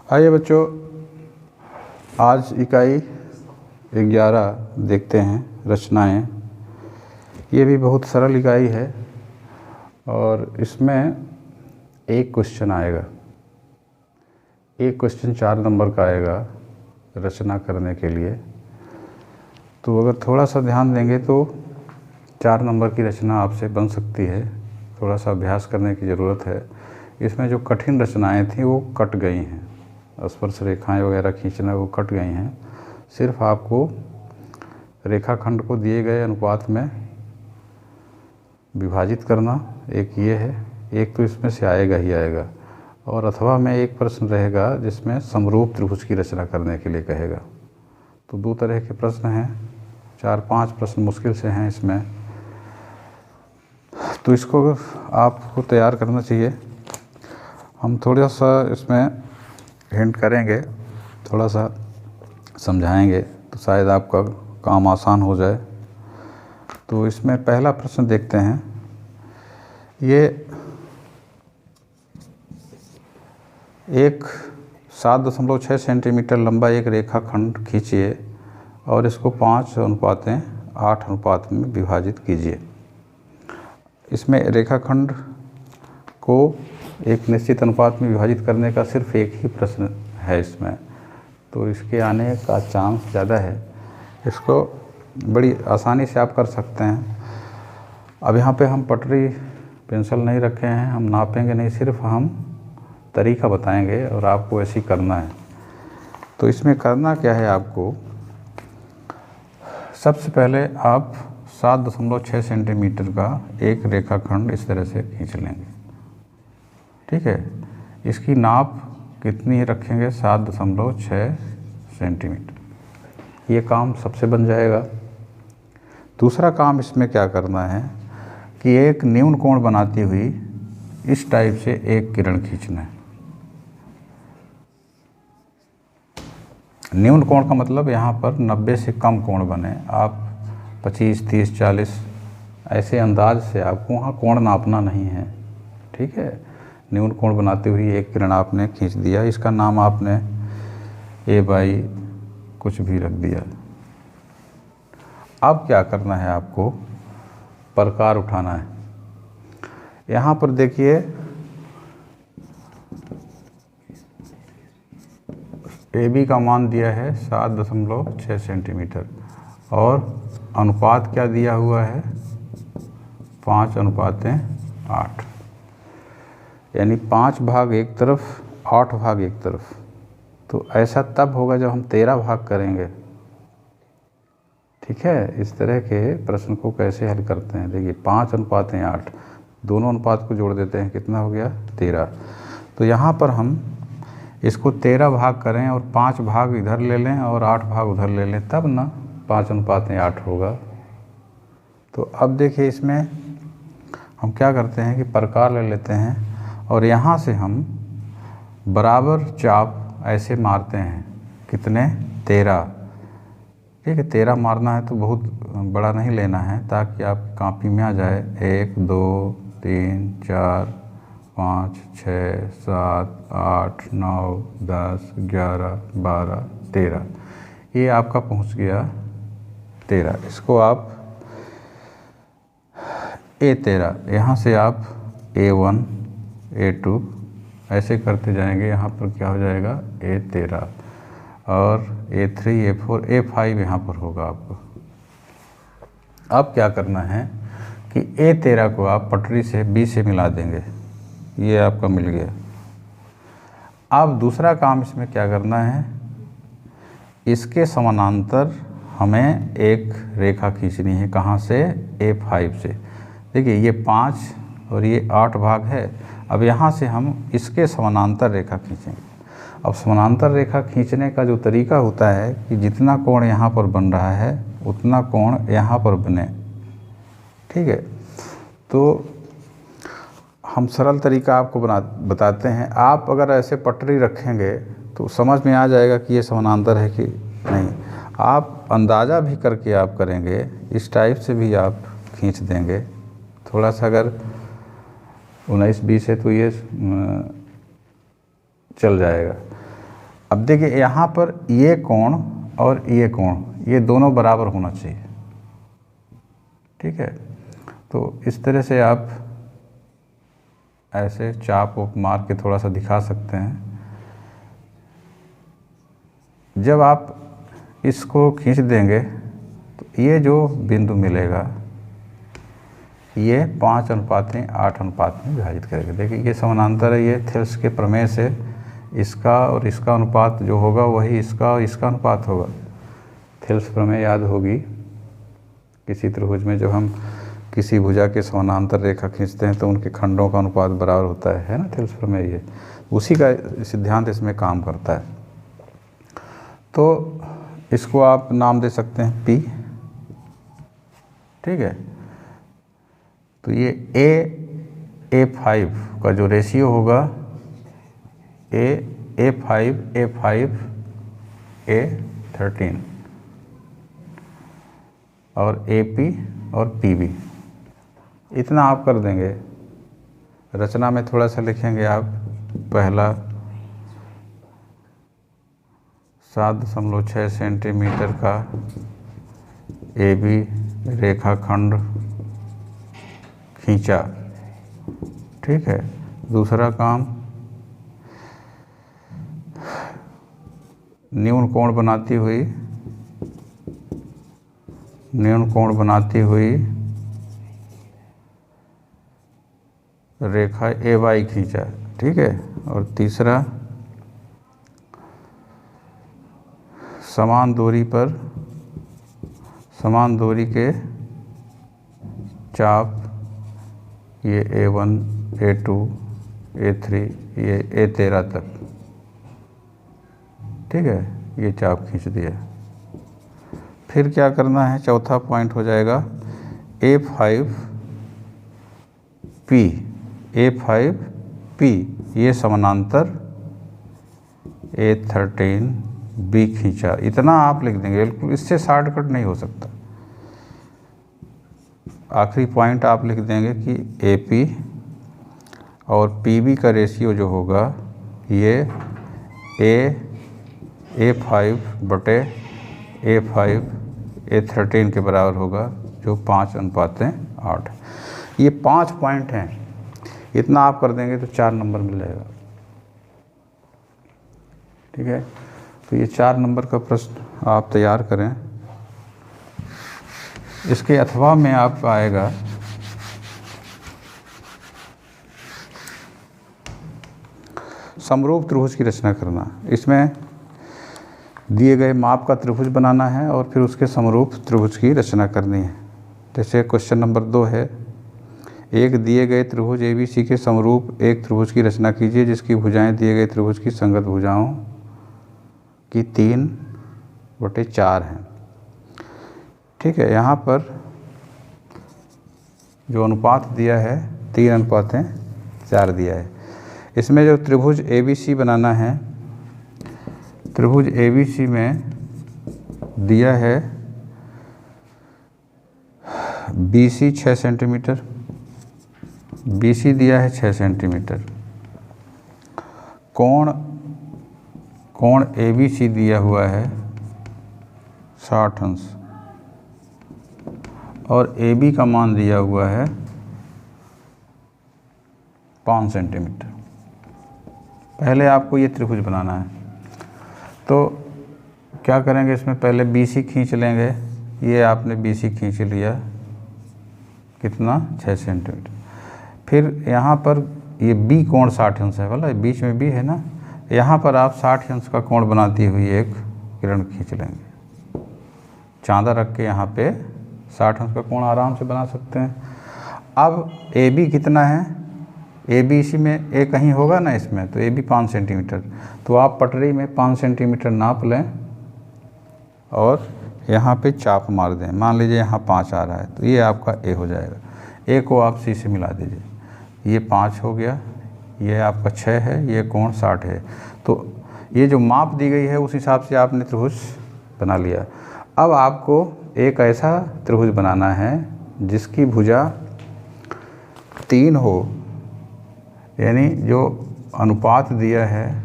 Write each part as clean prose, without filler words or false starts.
आइए बच्चों, आज इकाई 11 देखते हैं, रचनाएं। ये भी बहुत सरल इकाई है और इसमें एक क्वेश्चन आएगा। एक क्वेश्चन 4 नंबर का आएगा रचना करने के लिए। तो अगर थोड़ा सा ध्यान देंगे तो 4 नंबर की रचना आपसे बन सकती है। थोड़ा सा अभ्यास करने की ज़रूरत है। इसमें जो कठिन रचनाएं थीं वो कट गई हैं, स्पर्श रेखाएं वगैरह खींचना वो कट गई हैं। सिर्फ आपको रेखाखंड को दिए गए अनुपात में विभाजित करना, एक ये है। एक तो इसमें से आएगा ही आएगा, और अथवा में एक प्रश्न रहेगा जिसमें समरूप त्रिभुज की रचना करने के लिए कहेगा। तो 2 तरह के प्रश्न हैं, 4-5 प्रश्न मुश्किल से हैं इसमें। तो इसको आपको तैयार करना चाहिए। हम थोड़ा सा इसमें हिंट करेंगे, थोड़ा सा समझाएंगे तो शायद आपका काम आसान हो जाए। तो इसमें पहला प्रश्न देखते हैं। ये एक 7.6 सेंटीमीटर लंबा एक रेखाखंड खींचिए और इसको 5:8 में विभाजित कीजिए। इसमें रेखाखंड को एक निश्चित अनुपात में विभाजित करने का सिर्फ एक ही प्रश्न है इसमें, तो इसके आने का चांस ज़्यादा है। इसको बड़ी आसानी से आप कर सकते हैं। अब यहाँ पे हम पटरी पेंसिल नहीं रखे हैं, हम नापेंगे नहीं, सिर्फ हम तरीका बताएंगे और आपको ऐसे ही करना है। तो इसमें करना क्या है आपको, सबसे पहले आप 7.6 सेंटीमीटर का एक रेखाखंड इस तरह से खींच लेंगे। ठीक है, इसकी नाप कितनी रखेंगे, 7.6 सेंटीमीटर। ये काम सबसे बन जाएगा। दूसरा काम इसमें क्या करना है कि एक न्यून कोण बनाती हुई इस टाइप से एक किरण खींचना है। न्यून कोण का मतलब यहाँ पर 90 से कम कोण बने। आप 25, 30, 40 ऐसे अंदाज से आपको वहाँ कोण नापना नहीं है। ठीक है, न्यून कोण बनाते हुए एक किरण आपने खींच दिया, इसका नाम आपने A/, कुछ भी रख दिया। अब क्या करना है आपको, प्रकार उठाना है। यहाँ पर देखिए AB का मान दिया है 7.6 सेंटीमीटर और अनुपात क्या दिया हुआ है, 5:8, यानी 5 भाग एक तरफ, 8 भाग एक तरफ। तो ऐसा तब होगा जब हम 13 भाग करेंगे। ठीक है, इस तरह के प्रश्न को कैसे हल करते हैं, देखिए 5:8, दोनों अनुपात को जोड़ देते हैं, कितना हो गया, 13। तो यहाँ पर हम इसको 13 भाग करें और 5 भाग इधर ले लें और 8 भाग उधर ले लें, तब ना 5:8 होगा। तो अब देखिए इसमें हम क्या करते हैं कि प्रकार ले लेते हैं और यहाँ से हम बराबर चाप ऐसे मारते हैं। कितने, 13। ठीक है, 13 मारना है तो बहुत बड़ा नहीं लेना है ताकि आप कॉपी में आ जाए। 1, 2, 3, 4, 5, 6, 7, 8, 9, 10, 11, 12, 13। ये आपका पहुंच गया 13। इसको आप A13, यहाँ से आप A1, A2 ऐसे करते जाएंगे। यहाँ पर क्या हो जाएगा, A13 और A3, A4, A5 यहाँ पर होगा आपको। अब क्या करना है कि A13 को आप पटरी से B से मिला देंगे, ये आपका मिल गया। अब दूसरा काम इसमें क्या करना है, इसके समानांतर हमें एक रेखा खींचनी है। कहाँ से, A5 से। देखिए ये 5 और ये 8 भाग है। अब यहाँ से हम इसके समानांतर रेखा खींचेंगे। अब समानांतर रेखा खींचने का जो तरीका होता है कि जितना कोण यहाँ पर बन रहा है उतना कोण यहाँ पर बने। ठीक है, तो हम सरल तरीका आपको बताते हैं। आप अगर ऐसे पटरी रखेंगे तो समझ में आ जाएगा कि ये समानांतर है कि नहीं। आप अंदाज़ा भी करके आप करेंगे, इस टाइप से भी आप खींच देंगे। थोड़ा सा अगर 19-20 है तो ये चल जाएगा। अब देखिए यहाँ पर ये कोण और ये कोण ये दोनों बराबर होना चाहिए, ठीक है। तो इस तरह से आप ऐसे चाप उप मार के थोड़ा सा दिखा सकते हैं। जब आप इसको खींच देंगे तो ये जो बिंदु मिलेगा ये 5:8 अनुपात में विभाजित करेगा। देखिए ये समानांतर है, ये थेल्स के प्रमेय से इसका और इसका अनुपात जो होगा वही इसका और इसका अनुपात होगा। थेल्स प्रमेय याद होगी, किसी त्रिभुज में जब हम किसी भुजा के समानांतर रेखा खींचते हैं तो उनके खंडों का अनुपात बराबर होता है ना, थेल्स प्रमेय। ये उसी का सिद्धांत इसमें काम करता है। तो इसको आप नाम दे सकते हैं P, ठीक है। तो ये A5 का जो रेशियो होगा A5 A13 और AP और PB, इतना आप कर देंगे। रचना में थोड़ा सा लिखेंगे आप, पहला 7.6 सेंटीमीटर का AB रेखाखंड खींचा, ठीक है। दूसरा काम न्यून कोण बनाती हुई रेखा AY खींचा, ठीक है। और तीसरा समान दूरी के चाप ये A1 A2 A3 ये A13 तक, ठीक है, ये चाप खींच दिया। फिर क्या करना है, चौथा पॉइंट हो जाएगा A5P ये समानांतर A13B खींचा। इतना आप लिख देंगे, बिल्कुल इससे शॉर्टकट नहीं हो सकता। आखिरी पॉइंट आप लिख देंगे कि AP और PB का रेशियो जो होगा ये A5 बटे A5 A13 के बराबर होगा, जो 5:8। ये 5 पॉइंट हैं, इतना आप कर देंगे तो 4 नंबर मिल जाएगा, ठीक है। तो ये 4 नंबर का प्रश्न आप तैयार करें। इसके अथवा में आपका आएगा समरूप त्रिभुज की रचना करना। इसमें दिए गए माप का त्रिभुज बनाना है और फिर उसके समरूप त्रिभुज की रचना करनी है। जैसे क्वेश्चन नंबर 2 है, एक दिए गए त्रिभुज ABC के समरूप एक त्रिभुज की रचना कीजिए जिसकी भुजाएं दिए गए त्रिभुज की संगत भुजाओं की 3/4 हैं, ठीक है। यहाँ पर जो अनुपात दिया है 3:4 दिया है। इसमें जो त्रिभुज ABC बनाना है, त्रिभुज ABC में दिया है BC 6 सेंटीमीटर, BC दिया है 6 सेंटीमीटर, कोण ABC दिया हुआ है 60 अंश और AB का मान दिया हुआ है 5 सेंटीमीटर। पहले आपको ये त्रिभुज बनाना है, तो क्या करेंगे, इसमें पहले BC खींच लेंगे। ये आपने BC खींच लिया, कितना 6 सेंटीमीटर। फिर यहाँ पर ये B कोण 60 अंश है, बोला बीच में B है ना, यहाँ पर आप 60 अंश का कोण बनाती हुई एक किरण खींच लेंगे। चांदा रख के यहाँ पे 60 अंश का कोण आराम से बना सकते हैं। अब AB कितना है, ABC में A कहीं होगा ना इसमें, तो AB 5 सेंटीमीटर, तो आप पटरी में 5 सेंटीमीटर नाप लें और यहाँ पे चाप मार दें। मान लीजिए यहाँ 5 आ रहा है तो ये आपका A हो जाएगा। A को आप C से मिला दीजिए, ये 5 हो गया, ये आपका 6 है, ये कोण 60 है। तो ये जो माप दी गई है उस हिसाब से आपने त्रिभुज बना लिया। अब आपको एक ऐसा त्रिभुज बनाना है जिसकी भुजा 3 हो, यानी जो अनुपात दिया है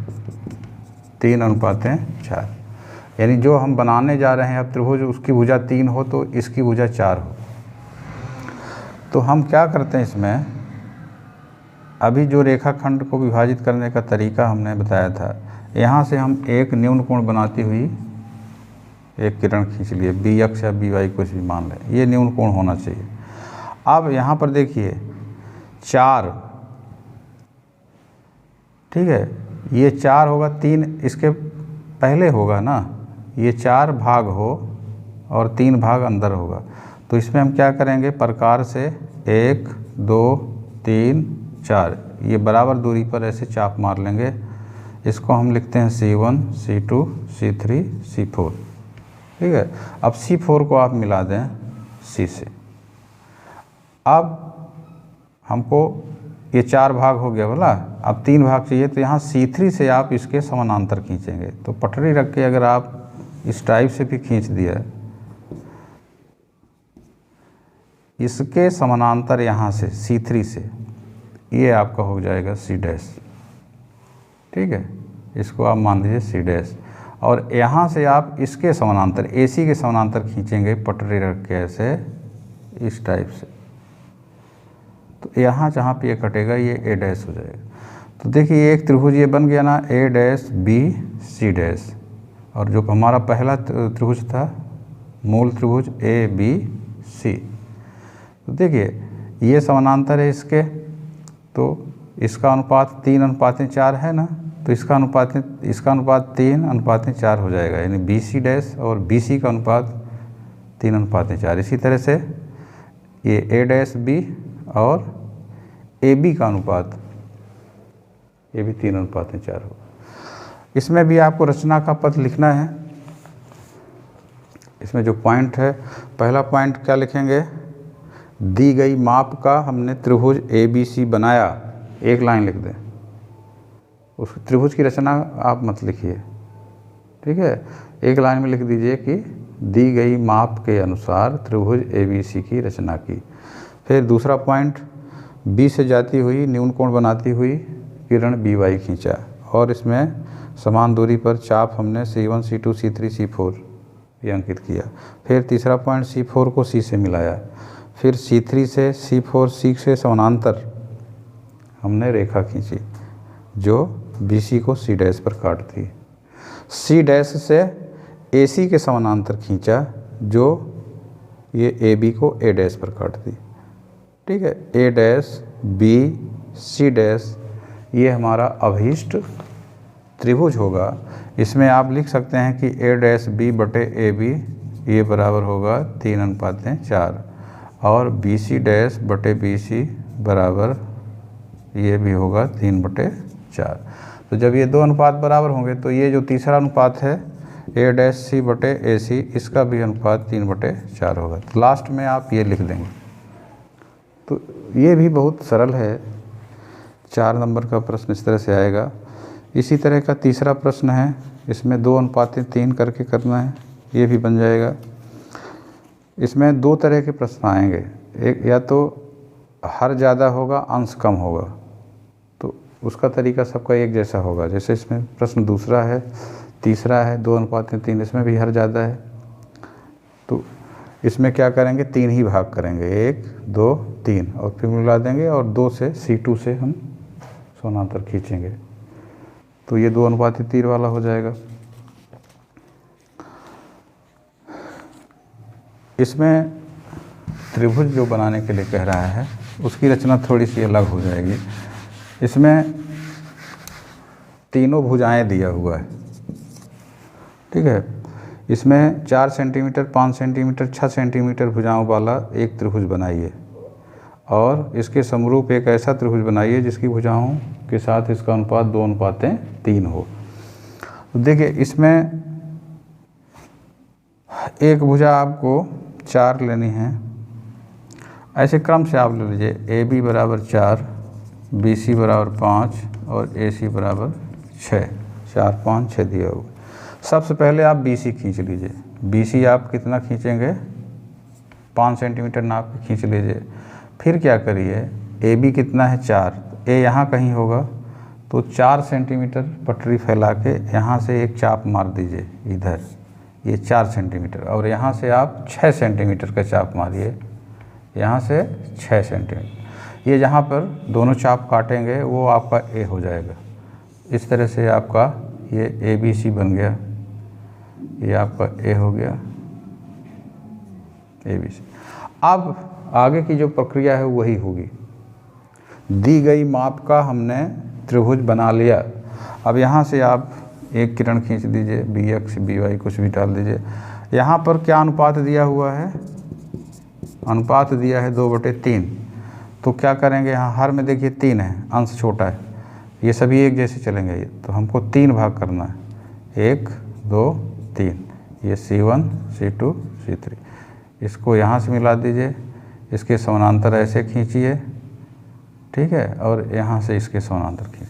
3:4, यानी जो हम बनाने जा रहे हैं अब त्रिभुज, उसकी भुजा 3 हो तो इसकी भुजा 4 हो। तो हम क्या करते हैं इसमें, अभी जो रेखाखंड को विभाजित करने का तरीका हमने बताया था, यहाँ से हम एक न्यून कोण बनाती हुई एक किरण खींच लिए, बी एक्स या बी वाई कुछ भी मान लें, ये न्यून कोण होना चाहिए। अब यहाँ पर देखिए 4, ठीक है, ये 4 होगा, 3 इसके पहले होगा ना, ये 4 भाग हो और 3 भाग अंदर होगा। तो इसमें हम क्या करेंगे, प्रकार से 1 2 3 4 ये बराबर दूरी पर ऐसे चाप मार लेंगे। इसको हम लिखते हैं C1 C2 C3 C4, ठीक है। अब C4 को आप मिला दें C से। अब हमको ये 4 भाग हो गया बोला, अब 3 भाग चाहिए, तो यहाँ C3 से आप इसके समानांतर खींचेंगे। तो पटरी रख के अगर आप इस टाइप से भी खींच दिया, इसके समानांतर यहाँ से C3 से, ये आपका हो जाएगा C', ठीक है, इसको आप मान लीजिए C'। और यहाँ से आप इसके समानांतर AC के समानांतर खींचेंगे पटरी रख के ऐसे इस टाइप से, तो यहाँ जहाँ पे ये कटेगा ये A' हो जाएगा। तो देखिए एक त्रिभुज ये बन गया ना, A' B C', और जो हमारा पहला त्रिभुज था मूल त्रिभुज ABC। तो देखिए ये समानांतर है इसके, तो इसका अनुपात 3:4 है ना, तो इसका अनुपात 3:4 हो जाएगा, यानी BC' और BC का अनुपात 3:4। इसी तरह से ये A'B और AB का अनुपात, ये भी 3:4 होगा। इसमें भी आपको रचना का पथ लिखना है। इसमें जो पॉइंट है, पहला पॉइंट क्या लिखेंगे, दी गई माप का हमने त्रिभुज ABC बनाया, एक लाइन लिख दें। उस त्रिभुज की रचना आप मत लिखिए, ठीक है, एक लाइन में लिख दीजिए कि दी गई माप के अनुसार त्रिभुज ABC की रचना की। फिर दूसरा पॉइंट, B से जाती हुई न्यून कोण बनाती हुई किरण BY खींचा, और इसमें समान दूरी पर चाप हमने C1 C2 C3 C4 ये अंकित किया। फिर तीसरा पॉइंट C4 को C से मिलाया, फिर C3 से C4 C से समानांतर हमने रेखा खींची जो BC को C' पर काटती है। C' से AC के समानांतर खींचा जो ये AB को A' पर काटती, ठीक है। A' B C' ये हमारा अभीष्ट त्रिभुज होगा। इसमें आप लिख सकते हैं कि A'(B) बटे AB ये बराबर होगा 3:4, और BC' बटे BC बराबर ये भी होगा 3/4। तो जब ये दो अनुपात बराबर होंगे तो ये जो तीसरा अनुपात है A'(C) बटे AC, इसका भी अनुपात 3/4 होगा। तो लास्ट में आप ये लिख देंगे। तो ये भी बहुत सरल है, 4 नंबर का प्रश्न इस तरह से आएगा। इसी तरह का तीसरा प्रश्न है, इसमें 2:3 करके करना है, ये भी बन जाएगा। इसमें 2 तरह के प्रश्न आएंगे, एक या तो हर ज़्यादा होगा अंश कम होगा, तो उसका तरीका सबका एक जैसा होगा। जैसे इसमें प्रश्न दूसरा है, तीसरा है 2:3, इसमें भी हर ज़्यादा है। तो इसमें क्या करेंगे, 3 ही भाग करेंगे, 1 2 3, और फिर मिला देंगे और 2 से C2 से हम समानांतर खींचेंगे, तो ये 2:3 वाला हो जाएगा। इसमें त्रिभुज जो बनाने के लिए कह रहा है उसकी रचना थोड़ी सी अलग हो जाएगी। इसमें तीनों भुजाएं दिया हुआ है, ठीक है। इसमें 4 सेंटीमीटर, 5 सेंटीमीटर, 6 सेंटीमीटर भुजाओं वाला एक त्रिभुज बनाइए, और इसके समरूप एक ऐसा त्रिभुज बनाइए जिसकी भुजाओं के साथ इसका अनुपात 2:3 हो। तो देखिए इसमें एक भुजा आपको 4 लेनी है, ऐसे क्रम से आप ले लीजिए। AB बराबर 4, BC बराबर 5 और AC बराबर 6, 4 5 6 दिया हुआ। सबसे पहले आप BC खींच लीजिए। BC आप कितना खींचेंगे, 5 सेंटीमीटर नाप के खींच लीजिए। फिर क्या करिए, AB कितना है 4, A यहाँ कहीं होगा, तो 4 सेंटीमीटर पटरी फैला के यहाँ से एक चाप मार दीजिए इधर, ये 4 सेंटीमीटर, और यहाँ से आप 6 सेंटीमीटर का चाप मारिए, यहाँ से 6 सेंटीमीटर। ये जहाँ पर दोनों चाप काटेंगे वो आपका ए हो जाएगा। इस तरह से आपका ये ABC बन गया, ये आपका ए हो गया ABC। अब आगे की जो प्रक्रिया है वही होगी। दी गई माप का हमने त्रिभुज बना लिया। अब यहाँ से आप एक किरण खींच दीजिए, BX BY कुछ भी डाल दीजिए। यहाँ पर क्या अनुपात दिया हुआ है? अनुपात दिया है 2/3। तो क्या करेंगे, यहाँ हर में देखिए 3 है, अंश छोटा है, ये सभी एक जैसे चलेंगे। ये तो हमको 3 भाग करना है, 1 2 3, ये C1 C2 C3। इसको यहाँ से मिला दीजिए, इसके समानांतर ऐसे खींचिए, ठीक है, और यहाँ से इसके समानांतर खींचिए।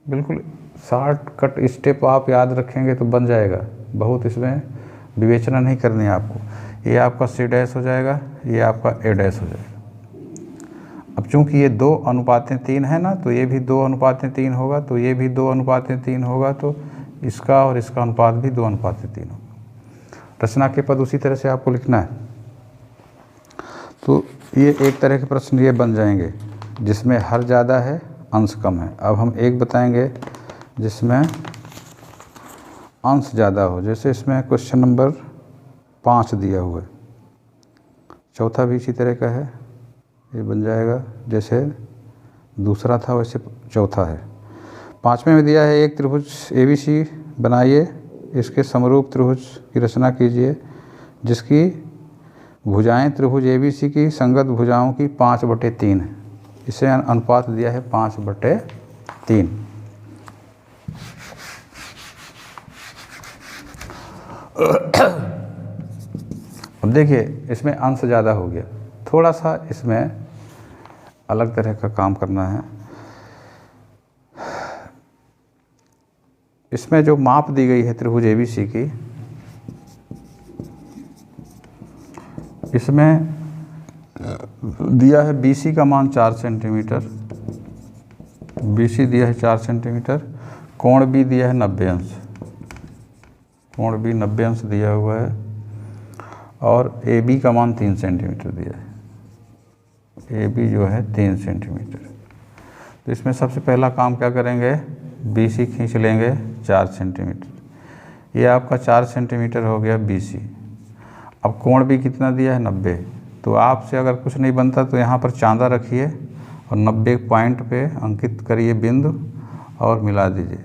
बिल्कुल शॉर्टकट स्टेप आप याद रखेंगे तो बन जाएगा, बहुत इसमें विवेचना नहीं करनी है आपको। ये आपका C' हो जाएगा, ये आपका A' हो जाएगा। अब चूंकि ये 2:3 है ना, तो ये भी 2:3 होगा, तो ये भी 2:3 होगा, तो इसका और इसका अनुपात भी 2:3 होगा। रचना के पद उसी तरह से आपको लिखना है। तो ये एक तरह के प्रश्न ये बन जाएंगे जिसमें हर ज़्यादा है, अंश कम है। अब हम एक बताएंगे जिसमें अंश ज़्यादा हो, जैसे इसमें क्वेश्चन नंबर 5 दिया हुआ है। चौथा भी इसी तरह का है, ये बन जाएगा जैसे दूसरा था वैसे चौथा है। 5वें में दिया है एक त्रिभुज ABC बनाइए, इसके समरूप त्रिभुज की रचना कीजिए जिसकी भुजाएं त्रिभुज ABC की संगत भुजाओं की 5/3 है। इसे अनुपात दिया है 5/3। अब देखिए इसमें अंश ज़्यादा हो गया, थोड़ा सा इसमें अलग तरह का काम करना है। इसमें जो माप दी गई है त्रिभुज ABC की, इसमें दिया है BC का मान 4 सेंटीमीटर, BC दिया है 4 सेंटीमीटर, कोण B दिया है 90 अंश, कोण B 90 अंश दिया हुआ है, और AB का मान 3 सेंटीमीटर दिया है, AB जो है 3 सेंटीमीटर। तो इसमें सबसे पहला काम क्या करेंगे, BC खींच लेंगे 4 सेंटीमीटर, ये आपका 4 सेंटीमीटर हो गया BC। अब कोण भी कितना दिया है 90, तो आपसे अगर कुछ नहीं बनता तो यहाँ पर चांदा रखिए और 90 पॉइंट पे अंकित करिए बिंदु और मिला दीजिए,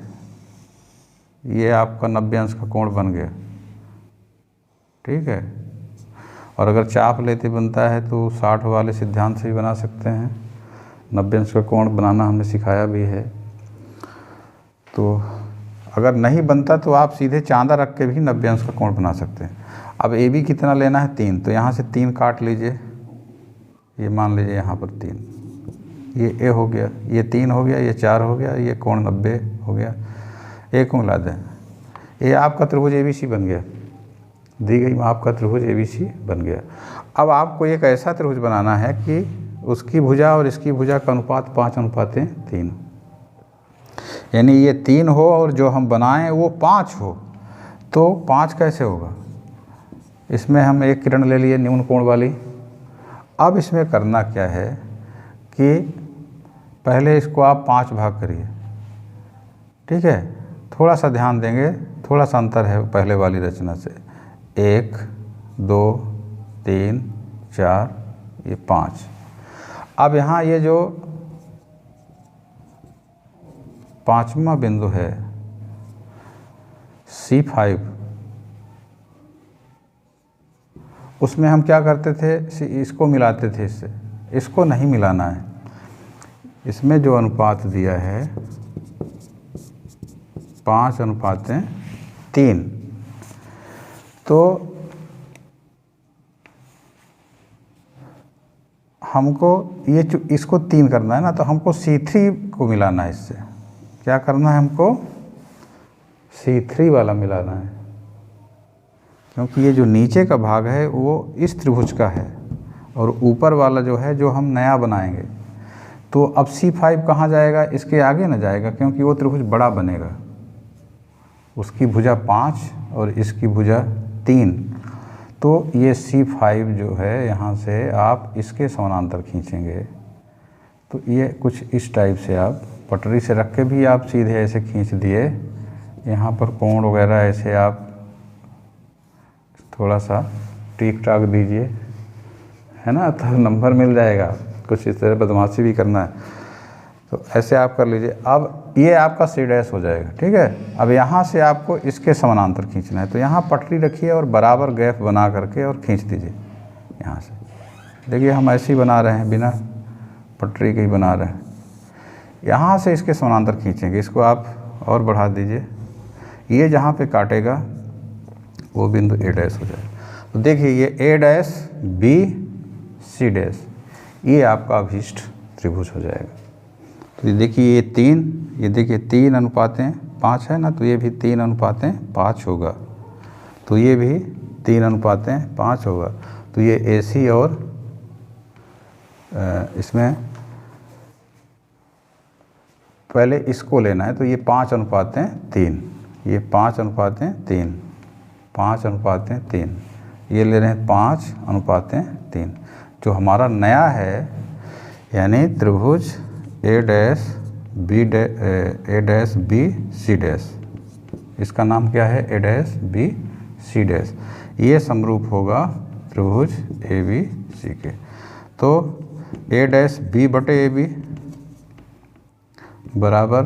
ये आपका 90 अंश का कोण बन गया, ठीक है। और अगर चाप लेते बनता है तो 60 वाले सिद्धांत से भी बना सकते हैं, 90 अंश का कोण बनाना हमने सिखाया भी है। तो अगर नहीं बनता तो आप सीधे चांदा रख के भी 90 अंश का कोण बना सकते हैं। अब AB कितना लेना है 3, तो यहाँ से 3 काट लीजिए, ये मान लीजिए यहाँ पर 3, ये A हो गया, ये 3 हो गया, ये 4 हो गया, ये कोण 90 हो गया, एक को मिला दें, ये आपका त्रिभुज ABC बन गया, दी गई माप का त्रिभुज ABC बन गया। अब आपको एक ऐसा त्रिभुज बनाना है कि उसकी भुजा और इसकी भुजा का अनुपात 5:3, यानी ये 3 हो और जो हम बनाएं वो 5 हो। तो 5 कैसे होगा, इसमें हम एक किरण ले लिए न्यून कोण वाली। अब इसमें करना क्या है कि पहले इसको आप 5 भाग करिए, ठीक है, थोड़ा सा ध्यान देंगे, थोड़ा सा अंतर है पहले वाली रचना से, 1 2 3 4, ये 5। अब यहाँ ये जो 5वां बिंदु है C5, उसमें हम क्या करते थे, इसको मिलाते थे इससे, इसको नहीं मिलाना है। इसमें जो अनुपात दिया है 5:3, तो हमको ये इसको 3 करना है ना, तो हमको C3 को मिलाना है इससे। क्या करना है, हमको C3 वाला मिलाना है, क्योंकि ये जो नीचे का भाग है वो इस त्रिभुज का है और ऊपर वाला जो है जो हम नया बनाएंगे, तो अब C5 कहाँ जाएगा, इसके आगे ना जाएगा, क्योंकि वो त्रिभुज बड़ा बनेगा, उसकी भुजा 5 और इसकी भुजा 3। तो ये C5 जो है यहाँ से आप इसके समानांतर खींचेंगे, तो ये कुछ इस टाइप से आप पटरी से रख के भी आप सीधे ऐसे खींच दिए, यहाँ पर कोण वगैरह ऐसे आप थोड़ा सा ठीक ठाक दीजिए, है ना, तो नंबर मिल जाएगा। कुछ इस तरह बदमाशी भी करना है तो ऐसे आप कर लीजिए। अब ये आपका C' हो जाएगा, ठीक है। अब यहाँ से आपको इसके समानांतर खींचना है, तो यहाँ पटरी रखिए और बराबर गैप बना करके और खींच दीजिए यहाँ से। देखिए हम ऐसे ही बना रहे हैं, बिना पटरी के ही बना रहे हैं। यहाँ से इसके समानांतर खींचेंगे, इसको आप और बढ़ा दीजिए। ये जहाँ पे काटेगा वो बिंदु A' हो जाएगा। तो देखिए ये A', B, C', ये आपका अभीष्ट त्रिभुज हो जाएगा। तो ये देखिए ये 3, ये देखिए 3:5 है ना, तो ये भी 3:5 होगा, तो ये भी 3:5 होगा। तो ये AC और इसमें पहले इसको लेना है, तो ये 5:3, ये 5:3, 5:3, ये ले रहे हैं 5:3। जो हमारा नया है यानी त्रिभुज A', B, C', इसका नाम क्या है, A', B, C', ये समरूप होगा त्रिभुज ABC के। तो A' B/AB बराबर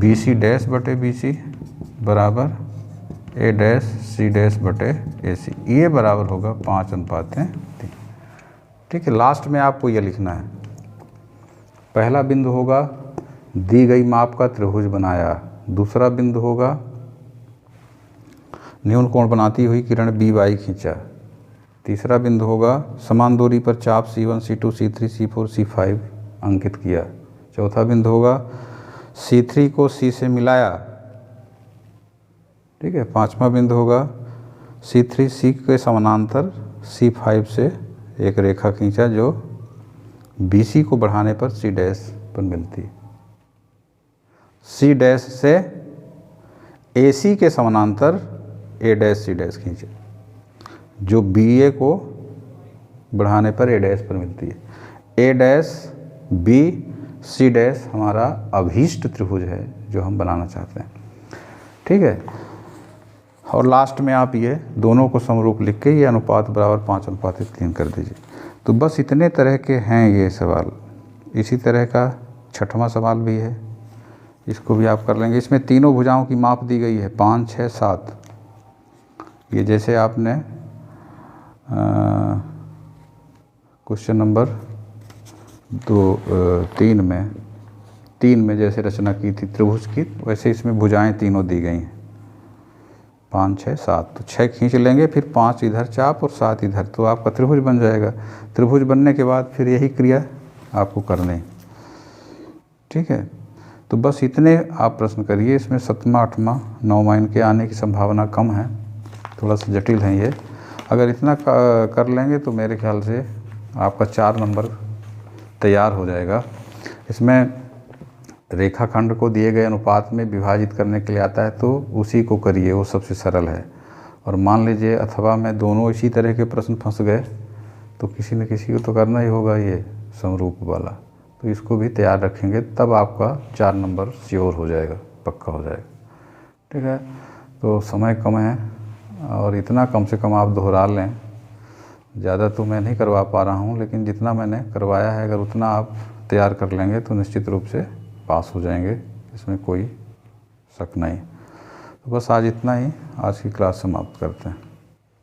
BC'/BC बराबर A'/C'/AC, ये बराबर होगा 5:3। ठीक है। लास्ट में आपको ये लिखना है, पहला बिंदु होगा दी गई माप का त्रिभुज बनाया, दूसरा बिंदु होगा न्यून कोण बनाती हुई किरण BY खींचा, तीसरा बिंदु होगा समान दूरी पर चाप C1, C2, C3, C4, C5 अंकित किया, चौथा बिंदु होगा C3 को C से मिलाया, ठीक है। पांचवा बिंदु होगा C3 C के समानांतर C5 से एक रेखा खींचा जो BC को बढ़ाने पर C' पर मिलती है। C' से AC के समानांतर A', C' खींचे जो BA को बढ़ाने पर A' पर मिलती है। A', B, C' हमारा अभीष्ट त्रिभुज है जो हम बनाना चाहते हैं, ठीक है। और लास्ट में आप ये दोनों को समरूप लिख के ये अनुपात बराबर 5:3 कर दीजिए। तो बस इतने तरह के हैं ये सवाल। इसी तरह का 6वां सवाल भी है, इसको भी आप कर लेंगे। इसमें तीनों भुजाओं की माप दी गई है 5, 6, 7। ये जैसे आपने क्वेश्चन नंबर 3 में जैसे रचना की थी त्रिभुज की, वैसे इसमें भुजाएं तीनों दी गई हैं 5, 6, 7। तो 6 खींच लेंगे, फिर 5 इधर चाप और 7 इधर, तो आपका त्रिभुज बन जाएगा। त्रिभुज बनने के बाद फिर यही क्रिया आपको करनी, ठीक है। तो बस इतने आप प्रश्न करिए। इसमें 7वां, 8वां, 9वां इनके आने की संभावना कम है, थोड़ा सा जटिल है ये। अगर इतना कर लेंगे तो मेरे ख्याल से आपका 4 नंबर तैयार हो जाएगा। इसमें रेखाखंड को दिए गए अनुपात में विभाजित करने के लिए आता है, तो उसी को करिए, वो सबसे सरल है। और मान लीजिए अथवा में दोनों इसी तरह के प्रश्न फंस गए तो किसी न किसी को तो करना ही होगा ये समरूप वाला, तो इसको भी तैयार रखेंगे, तब आपका 4 नंबर श्योर हो जाएगा, पक्का हो जाएगा, ठीक है। तो समय कम है और इतना कम से कम आप दोहरा लें। ज़्यादा तो मैं नहीं करवा पा रहा हूँ, लेकिन जितना मैंने करवाया है अगर उतना आप तैयार कर लेंगे तो निश्चित रूप से पास हो जाएंगे, इसमें कोई शक नहीं। तो बस आज इतना ही, आज की क्लास समाप्त करते हैं।